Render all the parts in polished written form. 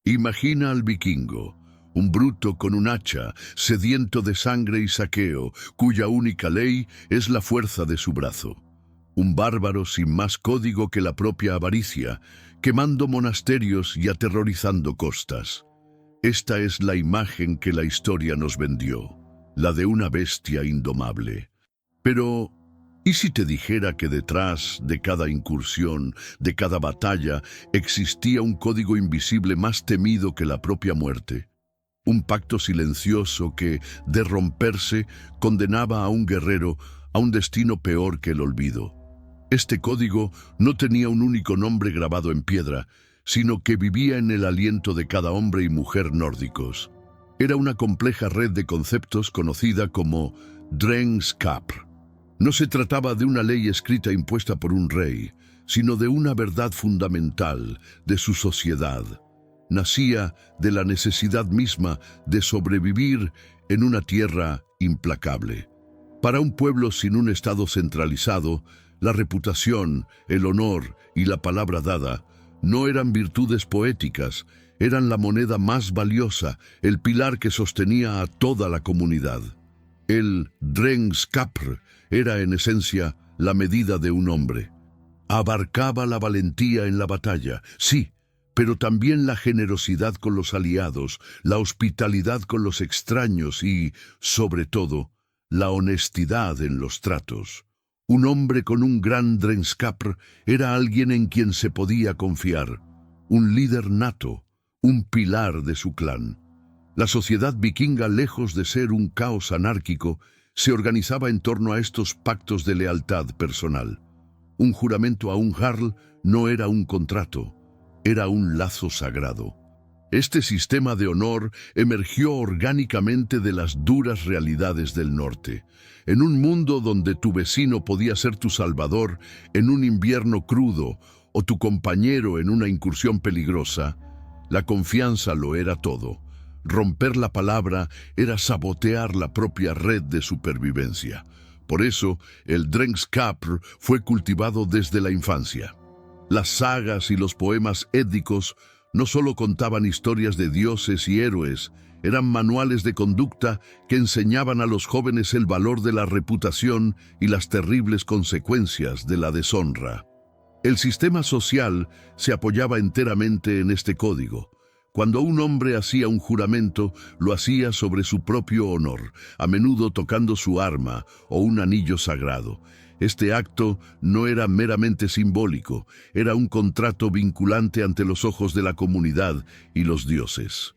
Imagina al vikingo, un bruto con un hacha, sediento de sangre y saqueo, cuya única ley es la fuerza de su brazo. Un bárbaro sin más código que la propia avaricia, quemando monasterios y aterrorizando costas. Esta es la imagen que la historia nos vendió, la de una bestia indomable. Pero, ¿y si te dijera que detrás de cada incursión, de cada batalla, existía un código invisible más temido que la propia muerte? Un pacto silencioso que, de romperse, condenaba a un guerrero a un destino peor que el olvido. Este código no tenía un único nombre grabado en piedra, sino que vivía en el aliento de cada hombre y mujer nórdicos. Era una compleja red de conceptos conocida como Drengskapr. No se trataba de una ley escrita impuesta por un rey, sino de una verdad fundamental de su sociedad. Nacía de la necesidad misma de sobrevivir en una tierra implacable. Para un pueblo sin un estado centralizado, la reputación, el honor y la palabra dada no eran virtudes poéticas, eran la moneda más valiosa, el pilar que sostenía a toda la comunidad. El Drengskapr era en esencia la medida de un hombre. Abarcaba la valentía en la batalla, sí, pero también la generosidad con los aliados, la hospitalidad con los extraños y, sobre todo, la honestidad en los tratos. Un hombre con un gran Drengskapr era alguien en quien se podía confiar, un líder nato, un pilar de su clan. La sociedad vikinga, lejos de ser un caos anárquico, se organizaba en torno a estos pactos de lealtad personal. Un juramento a un jarl no era un contrato, era un lazo sagrado. Este sistema de honor emergió orgánicamente de las duras realidades del norte. En un mundo donde tu vecino podía ser tu salvador en un invierno crudo o tu compañero en una incursión peligrosa, la confianza lo era todo. Romper la palabra era sabotear la propia red de supervivencia. Por eso, el Drengskapr fue cultivado desde la infancia. Las sagas y los poemas édicos no solo contaban historias de dioses y héroes, eran manuales de conducta que enseñaban a los jóvenes el valor de la reputación y las terribles consecuencias de la deshonra. El sistema social se apoyaba enteramente en este código. Cuando un hombre hacía un juramento, lo hacía sobre su propio honor, a menudo tocando su arma o un anillo sagrado. Este acto no era meramente simbólico, era un contrato vinculante ante los ojos de la comunidad y los dioses.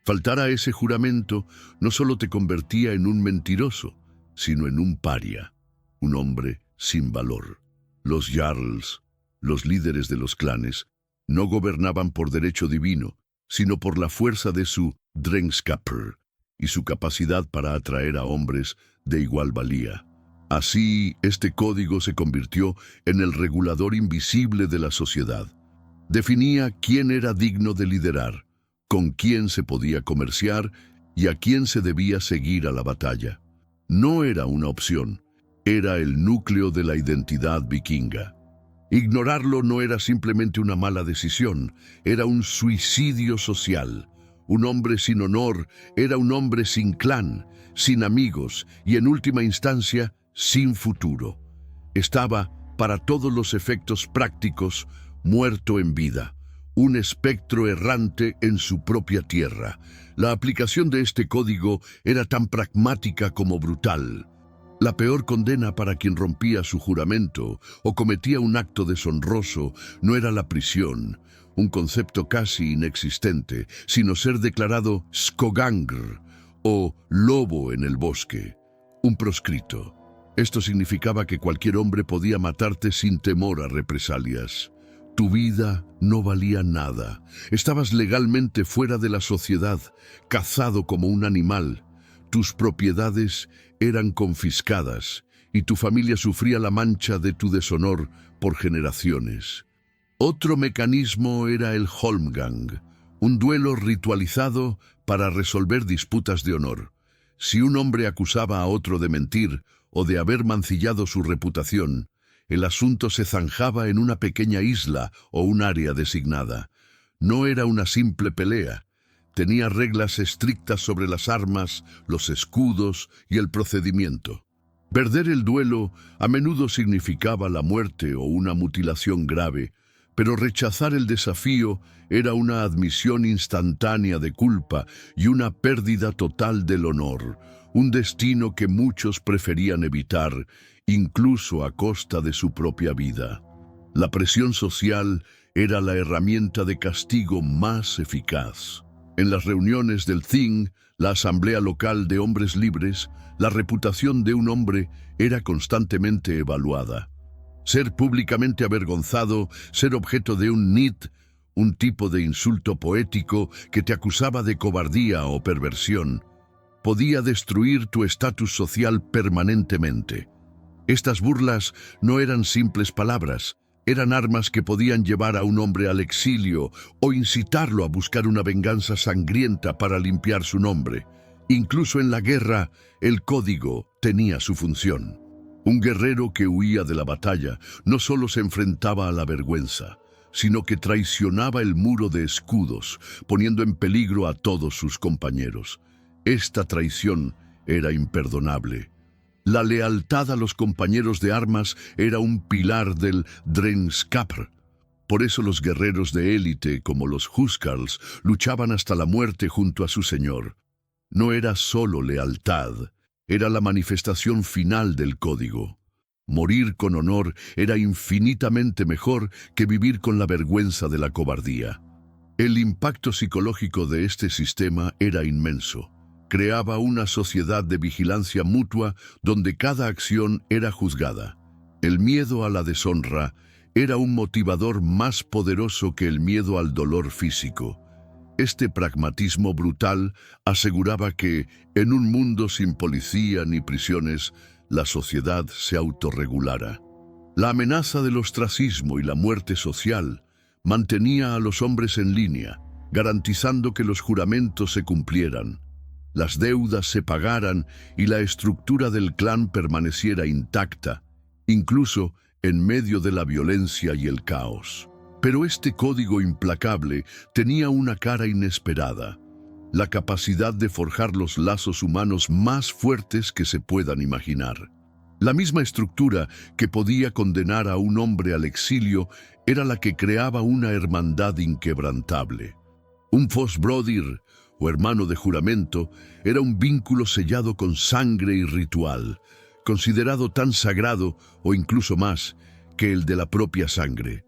Faltar a ese juramento no solo te convertía en un mentiroso, sino en un paria, un hombre sin valor. Los jarls, los líderes de los clanes, no gobernaban por derecho divino, sino por la fuerza de su Drengskapr y su capacidad para atraer a hombres de igual valía. Así, este código se convirtió en el regulador invisible de la sociedad. Definía quién era digno de liderar, con quién se podía comerciar y a quién se debía seguir a la batalla. No era una opción, era el núcleo de la identidad vikinga. Ignorarlo no era simplemente una mala decisión, era un suicidio social. Un hombre sin honor era un hombre sin clan, sin amigos y, en última instancia, sin futuro. Estaba, para todos los efectos prácticos, muerto en vida, un espectro errante en su propia tierra. La aplicación de este código era tan pragmática como brutal. La peor condena para quien rompía su juramento o cometía un acto deshonroso no era la prisión, un concepto casi inexistente, sino ser declarado skogangr o lobo en el bosque, un proscrito. Esto significaba que cualquier hombre podía matarte sin temor a represalias. Tu vida no valía nada. Estabas legalmente fuera de la sociedad, cazado como un animal. Tus propiedades eran confiscadas y tu familia sufría la mancha de tu deshonor por generaciones. Otro mecanismo era el holmgang, un duelo ritualizado para resolver disputas de honor. Si un hombre acusaba a otro de mentir o de haber mancillado su reputación, el asunto se zanjaba en una pequeña isla o un área designada. no era una simple pelea. Tenía reglas estrictas sobre las armas, los escudos y el procedimiento. Perder el duelo a menudo significaba la muerte o una mutilación grave, pero rechazar el desafío era una admisión instantánea de culpa y una pérdida total del honor, un destino que muchos preferían evitar, incluso a costa de su propia vida. La presión social era la herramienta de castigo más eficaz. En las reuniones del Thing, la Asamblea Local de Hombres Libres, la reputación de un hombre era constantemente evaluada. Ser públicamente avergonzado, ser objeto de un nit, un tipo de insulto poético que te acusaba de cobardía o perversión, podía destruir tu estatus social permanentemente. Estas burlas no eran simples palabras, eran armas que podían llevar a un hombre al exilio o incitarlo a buscar una venganza sangrienta para limpiar su nombre. Incluso en la guerra, el código tenía su función. Un guerrero que huía de la batalla no solo se enfrentaba a la vergüenza, sino que traicionaba el muro de escudos, poniendo en peligro a todos sus compañeros. Esta traición era imperdonable. La lealtad a los compañeros de armas era un pilar del Drengskapr. Por eso los guerreros de élite, como los Huskarls, luchaban hasta la muerte junto a su señor. No era solo lealtad, era la manifestación final del código. Morir con honor era infinitamente mejor que vivir con la vergüenza de la cobardía. El impacto psicológico de este sistema era inmenso. Creaba una sociedad de vigilancia mutua donde cada acción era juzgada. El miedo a la deshonra era un motivador más poderoso que el miedo al dolor físico. Este pragmatismo brutal aseguraba que, en un mundo sin policía ni prisiones, la sociedad se autorregulara. La amenaza del ostracismo y la muerte social mantenía a los hombres en línea, garantizando que los juramentos se cumplieran, las deudas se pagaran y la estructura del clan permaneciera intacta, incluso en medio de la violencia y el caos. Pero este código implacable tenía una cara inesperada: la capacidad de forjar los lazos humanos más fuertes que se puedan imaginar. La misma estructura que podía condenar a un hombre al exilio era la que creaba una hermandad inquebrantable. Un Fosbrodir, o hermano de juramento, era un vínculo sellado con sangre y ritual, considerado tan sagrado o incluso más que el de la propia sangre.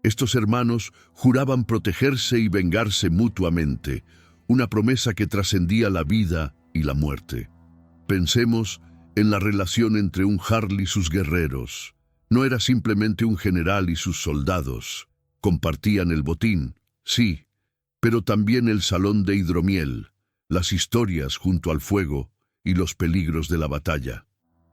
Estos hermanos juraban protegerse y vengarse mutuamente, una promesa que trascendía la vida y la muerte. Pensemos en la relación entre un jarl y sus guerreros. No era simplemente un general y sus soldados. Compartían el botín, sí, pero también el salón de hidromiel, las historias junto al fuego y los peligros de la batalla.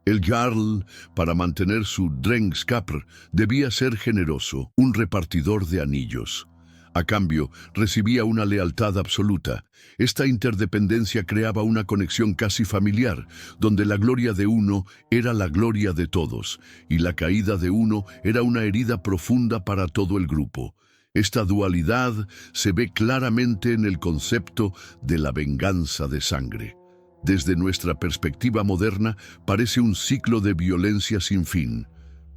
El jarl, para mantener su Drengskapr, debía ser generoso, un repartidor de anillos. A cambio, recibía una lealtad absoluta. Esta interdependencia creaba una conexión casi familiar, donde la gloria de uno era la gloria de todos, y la caída de uno era una herida profunda para todo el grupo. Esta dualidad se ve claramente en el concepto de la venganza de sangre. Desde nuestra perspectiva moderna, parece un ciclo de violencia sin fin,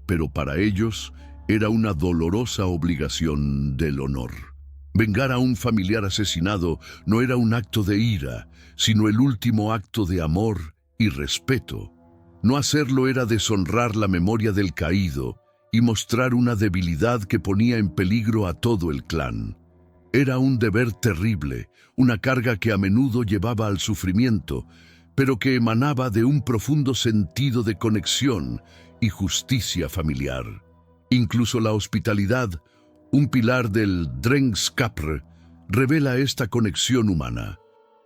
pero para ellos era una dolorosa obligación del honor. Vengar a un familiar asesinado no era un acto de ira, sino el último acto de amor y respeto. No hacerlo era deshonrar la memoria del caído y mostrar una debilidad que ponía en peligro a todo el clan. Era un deber terrible, una carga que a menudo llevaba al sufrimiento, pero que emanaba de un profundo sentido de conexión y justicia familiar. Incluso la hospitalidad, un pilar del Drengskapr, revela esta conexión humana.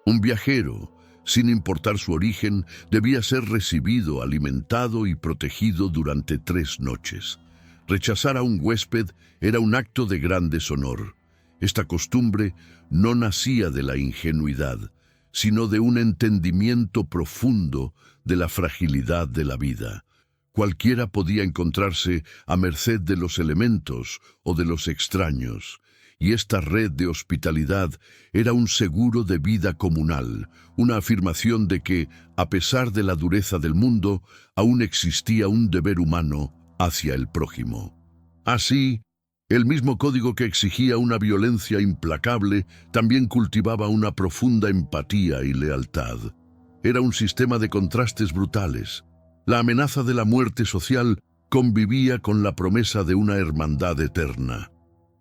Un viajero, sin importar su origen, debía ser recibido, alimentado y protegido durante 3 noches. Rechazar a un huésped era un acto de gran deshonor. Esta costumbre no nacía de la ingenuidad, sino de un entendimiento profundo de la fragilidad de la vida. Cualquiera podía encontrarse a merced de los elementos o de los extraños, y esta red de hospitalidad era un seguro de vida comunal, una afirmación de que, a pesar de la dureza del mundo, aún existía un deber humano hacia el prójimo. Así, el mismo código que exigía una violencia implacable también cultivaba una profunda empatía y lealtad. Era un sistema de contrastes brutales. La amenaza de la muerte social convivía con la promesa de una hermandad eterna.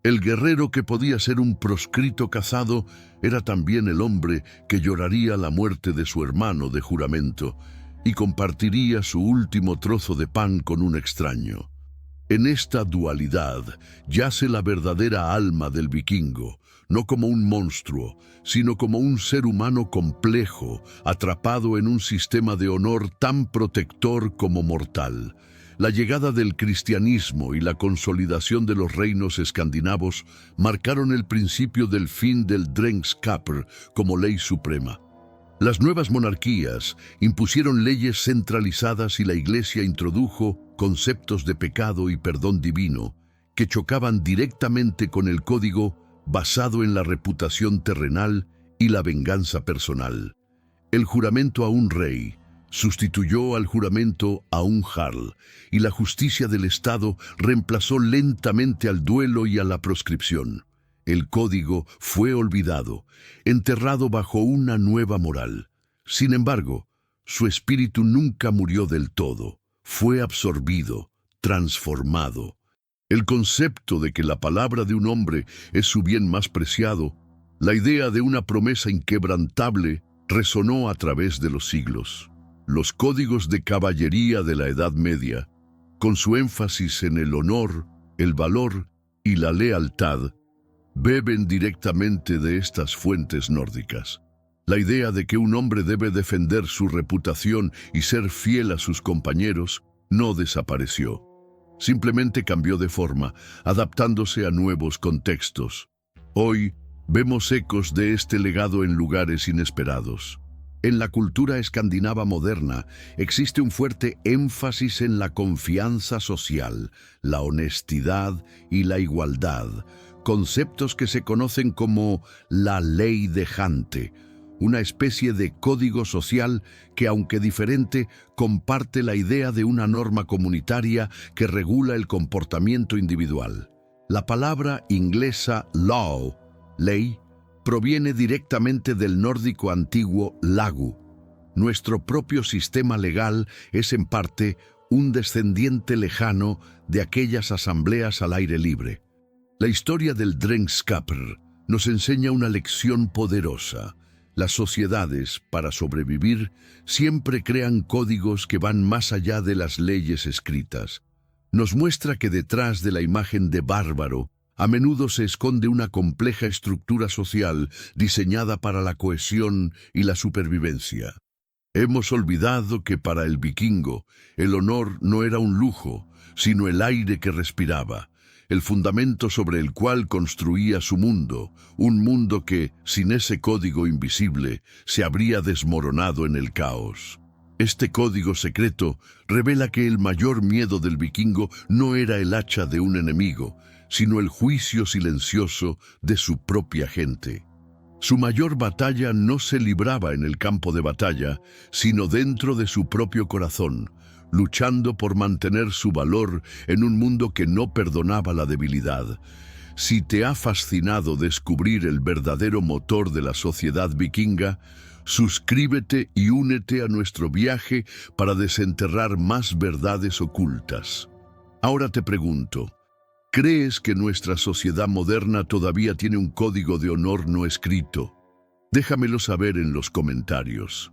El guerrero que podía ser un proscrito cazado era también el hombre que lloraría la muerte de su hermano de juramento y compartiría su último trozo de pan con un extraño. En esta dualidad yace la verdadera alma del vikingo, no como un monstruo, sino como un ser humano complejo, atrapado en un sistema de honor tan protector como mortal. La llegada del cristianismo y la consolidación de los reinos escandinavos marcaron el principio del fin del Drengskaper como ley suprema. Las nuevas monarquías impusieron leyes centralizadas y la Iglesia introdujo conceptos de pecado y perdón divino que chocaban directamente con el código basado en la reputación terrenal y la venganza personal. El juramento a un rey sustituyó al juramento a un jarl, y la justicia del Estado reemplazó lentamente al duelo y a la proscripción. El código fue olvidado, enterrado bajo una nueva moral. Sin embargo, su espíritu nunca murió del todo, fue absorbido, transformado. El concepto de que la palabra de un hombre es su bien más preciado, la idea de una promesa inquebrantable, resonó a través de los siglos. Los códigos de caballería de la Edad Media, con su énfasis en el honor, el valor y la lealtad, beben directamente de estas fuentes nórdicas. La idea de que un hombre debe defender su reputación y ser fiel a sus compañeros no desapareció. Simplemente cambió de forma, adaptándose a nuevos contextos. Hoy vemos ecos de este legado en lugares inesperados. En la cultura escandinava moderna existe un fuerte énfasis en la confianza social, la honestidad y la igualdad, conceptos que se conocen como la ley de Hante, una especie de código social que, aunque diferente, comparte la idea de una norma comunitaria que regula el comportamiento individual. La palabra inglesa law, ley, proviene directamente del nórdico antiguo lagu. Nuestro propio sistema legal es en parte un descendiente lejano de aquellas asambleas al aire libre. La historia del Drengskaper nos enseña una lección poderosa. Las sociedades, para sobrevivir, siempre crean códigos que van más allá de las leyes escritas. Nos muestra que detrás de la imagen de bárbaro, a menudo se esconde una compleja estructura social diseñada para la cohesión y la supervivencia. Hemos olvidado que para el vikingo el honor no era un lujo, sino el aire que respiraba, el fundamento sobre el cual construía su mundo, un mundo que, sin ese código invisible, se habría desmoronado en el caos. Este código secreto revela que el mayor miedo del vikingo no era el hacha de un enemigo, sino el juicio silencioso de su propia gente. Su mayor batalla no se libraba en el campo de batalla, sino dentro de su propio corazón, luchando por mantener su valor en un mundo que no perdonaba la debilidad. Si te ha fascinado descubrir el verdadero motor de la sociedad vikinga, suscríbete y únete a nuestro viaje para desenterrar más verdades ocultas. Ahora te pregunto, ¿crees que nuestra sociedad moderna todavía tiene un código de honor no escrito? Déjamelo saber en los comentarios.